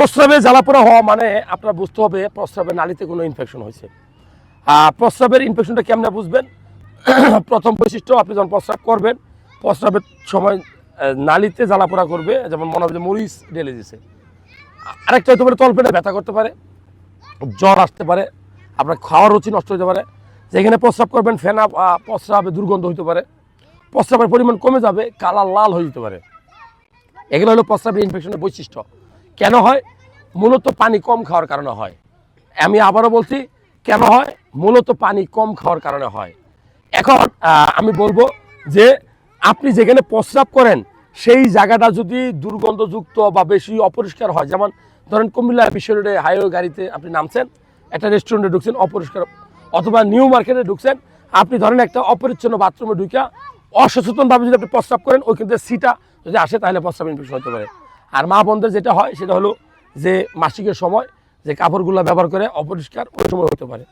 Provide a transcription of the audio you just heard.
প্রস্রাবে জ্বালাপোড়া হওয়া মানে আপনার বুঝতে হবে প্রস্রাবের নালীতে কোনো ইনফেকশন হয়েছে। প্রস্রাবের ইনফেকশনটা কেমনে বুঝবেন? প্রথম বৈশিষ্ট্য, আপনি যখন প্রস্রাব করবেন, প্রস্রাবের সময় নালীতে জ্বালাপোড়া করবে, যেমন মনে হবে যে মরিচ ঢেলে দিছে। আরেকটা হতে পারে তলপেটে ব্যথা করতে পারে, জ্বর আসতে পারে, আপনার খাওয়ার রুচি নষ্ট হতে পারে। যেখানে প্রস্রাব করবেন ফেনা প্রস্রাবে দুর্গন্ধ হতে পারে, প্রস্রাবের পরিমাণ কমে যাবে, কালার লাল হয়ে যেতে পারে। এগুলো হলো প্রস্রাবের ইনফেকশনের বৈশিষ্ট্য। কেন হয়? মূলত পানি কম খাওয়ার কারণে হয়। আমি আবারও বলছি, কেন হয়? মূলত পানি কম খাওয়ার কারণে হয়। এখন আমি বলবো যে আপনি যেখানে প্রস্রাব করেন সেই জায়গাটা যদি দুর্গন্ধযুক্ত বা বেশি অপরিষ্কার হয়, যেমন ধরেন কুমিল্লা বিশ্ব রোডে হাইওয়ে গাড়িতে আপনি নামছেন, একটা রেস্টুরেন্টে ঢুকছেন অপরিষ্কার, অথবা নিউ মার্কেটে ঢুকছেন, আপনি ধরেন একটা অপরিচ্ছন্ন বাথরুমে ঢুকা অসচেতনভাবে যদি আপনি প্রস্রাব করেন, ওইখান থেকে সিটা যদি আসে তাহলে প্রস্রাব ইনফেকশন হতে পারে। আর মা বোনদের যেটা হয় সেটা হলো যে মাসিকের সময় যে কাপড়গুলো ব্যবহার করে অপরিষ্কার, ওই সময় হতে পারে।